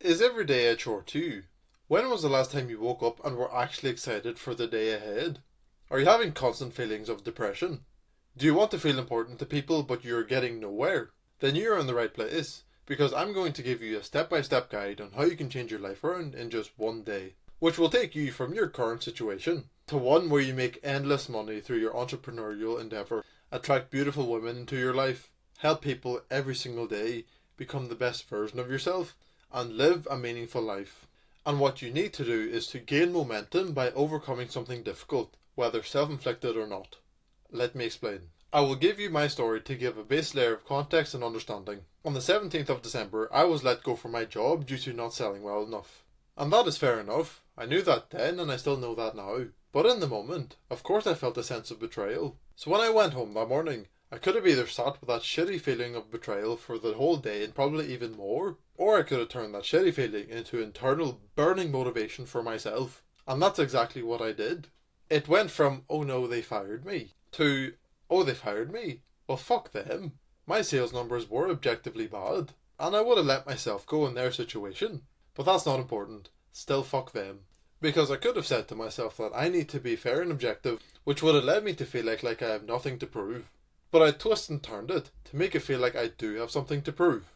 Is every day a chore to you? When was the last time you woke up and were actually excited for the day ahead? Are you having constant feelings of depression? Do you want to feel important to people but you're getting nowhere? Then you're in the right place, because I'm going to give you a step-by-step guide on how you can change your life around in just one day, which will take you from your current situation to one where you make endless money through your entrepreneurial endeavour, attract beautiful women into your life, help people every single day, become the best version of yourself, and live a meaningful life. And what you need to do is to gain momentum by overcoming something difficult, whether self-inflicted or not. Let me explain. I will give you my story to give a base layer of context and understanding. On the 17th of December, I was let go from my job due to not selling well enough. And that is fair enough. I knew that then and I still know that now. But in the moment, of course I felt a sense of betrayal. So when I went home that morning, I could have either sat with that shitty feeling of betrayal for the whole day and probably even more, or I could have turned that shitty feeling into internal burning motivation for myself. And that's exactly what I did. It went from, oh no, they fired me, to, oh, they fired me. Well, fuck them. My sales numbers were objectively bad, and I would have let myself go in their situation. But that's not important. Still fuck them. Because I could have said to myself that I need to be fair and objective, which would have led me to feel like I have nothing to prove. But I twisted and turned it to make it feel like I do have something to prove.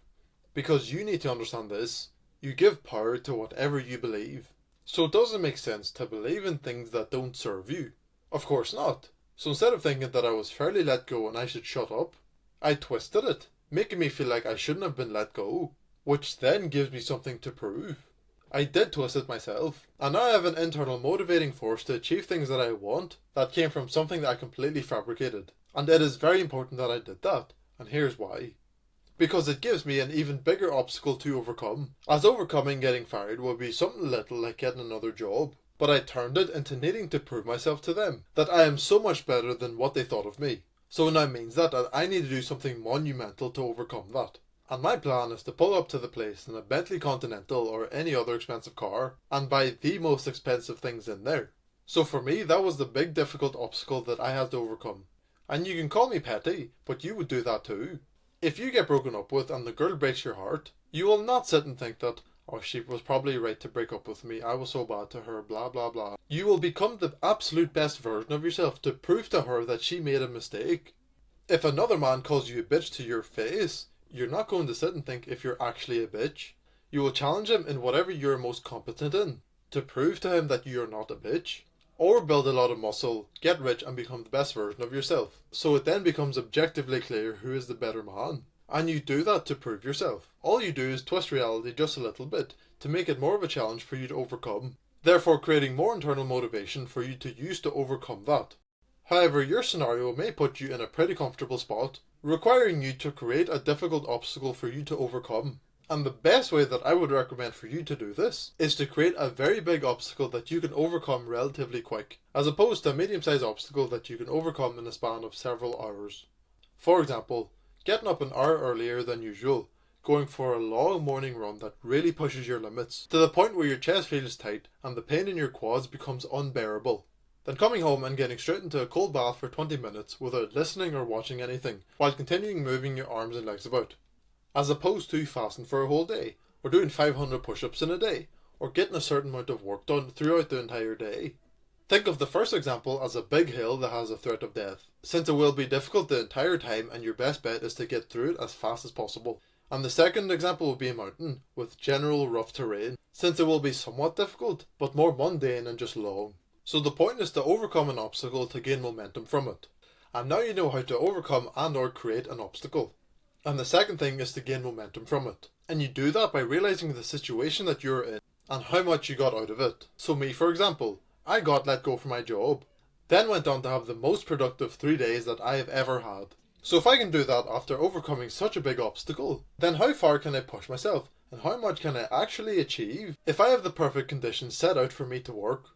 Because you need to understand this. You give power to whatever you believe. So does it make sense to believe in things that don't serve you? Of course not. So instead of thinking that I was fairly let go and I should shut up, I twisted it, making me feel like I shouldn't have been let go, which then gives me something to prove. I did twist it myself, and now I have an internal motivating force to achieve things that I want that came from something that I completely fabricated. And it is very important that I did that, and here's why. Because it gives me an even bigger obstacle to overcome, as overcoming getting fired will be something little like getting another job. But I turned it into needing to prove myself to them, that I am so much better than what they thought of me. So it now means that I need to do something monumental to overcome that. And my plan is to pull up to the place in a Bentley Continental or any other expensive car, and buy the most expensive things in there. So for me, that was the big difficult obstacle that I had to overcome. And you can call me petty, but you would do that too. If you get broken up with and the girl breaks your heart, you will not sit and think that, oh, she was probably right to break up with me, I was so bad to her, blah blah blah. You will become the absolute best version of yourself to prove to her that she made a mistake. If another man calls you a bitch to your face, you're not going to sit and think if you're actually a bitch. You will challenge him in whatever you're most competent in, to prove to him that you're not a bitch. Or build a lot of muscle, get rich and become the best version of yourself. So it then becomes objectively clear who is the better man. And you do that to prove yourself. All you do is twist reality just a little bit to make it more of a challenge for you to overcome, therefore creating more internal motivation for you to use to overcome that. However, your scenario may put you in a pretty comfortable spot, requiring you to create a difficult obstacle for you to overcome. And the best way that I would recommend for you to do this is to create a very big obstacle that you can overcome relatively quick, as opposed to a medium-sized obstacle that you can overcome in a span of several hours. For example, getting up an hour earlier than usual, going for a long morning run that really pushes your limits, to the point where your chest feels tight and the pain in your quads becomes unbearable. Then coming home and getting straight into a cold bath for 20 minutes without listening or watching anything, while continuing moving your arms and legs about. As opposed to fasting for a whole day, or doing 500 push-ups in a day, or getting a certain amount of work done throughout the entire day. Think of the first example as a big hill that has a threat of death, since it will be difficult the entire time and your best bet is to get through it as fast as possible. And the second example will be a mountain, with general rough terrain, since it will be somewhat difficult, but more mundane and just long. So the point is to overcome an obstacle to gain momentum from it. And now you know how to overcome and or create an obstacle. And the second thing is to gain momentum from it. And you do that by realizing the situation that you're in and how much you got out of it. So me, for example, I got let go from my job, then went on to have the most productive 3 days that I have ever had. So if I can do that after overcoming such a big obstacle, then how far can I push myself and how much can I actually achieve if I have the perfect conditions set out for me to work?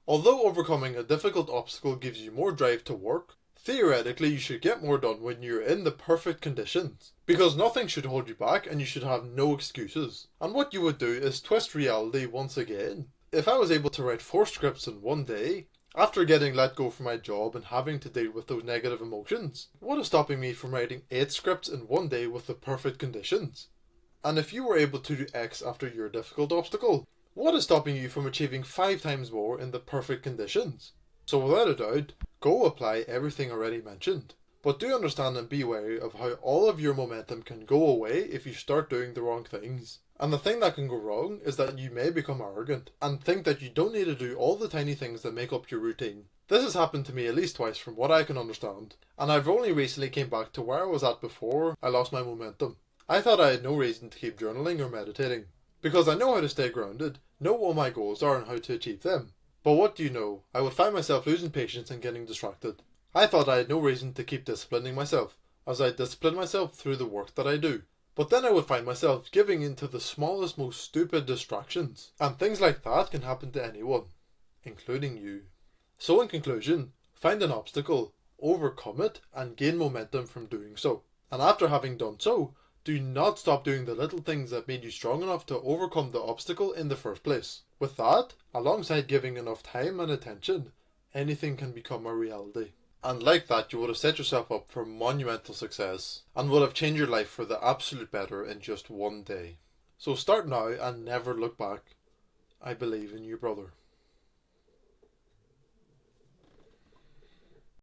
Although overcoming a difficult obstacle gives you more drive to work, theoretically, you should get more done when you're in the perfect conditions, because nothing should hold you back and you should have no excuses. And what you would do is twist reality once again. If I was able to write 4 scripts in one day, after getting let go from my job and having to deal with those negative emotions, what is stopping me from writing 8 scripts in one day with the perfect conditions? And if you were able to do X after your difficult obstacle, what is stopping you from achieving 5 times more in the perfect conditions? So without a doubt, go apply everything already mentioned. But do understand and be wary of how all of your momentum can go away if you start doing the wrong things. And the thing that can go wrong is that you may become arrogant and think that you don't need to do all the tiny things that make up your routine. This has happened to me at least twice from what I can understand, and I've only recently came back to where I was at before I lost my momentum. I thought I had no reason to keep journaling or meditating, because I know how to stay grounded, know what my goals are and how to achieve them. But what do you know, I would find myself losing patience and getting distracted. I thought I had no reason to keep disciplining myself, as I discipline myself through the work that I do. But then I would find myself giving in to the smallest, most stupid distractions. And things like that can happen to anyone, including you. So in conclusion, find an obstacle, overcome it, and gain momentum from doing so. And after having done so, do not stop doing the little things that made you strong enough to overcome the obstacle in the first place. With that, alongside giving enough time and attention, anything can become a reality. And like that, you would have set yourself up for monumental success and would have changed your life for the absolute better in just one day. So start now and never look back. I believe in you, brother.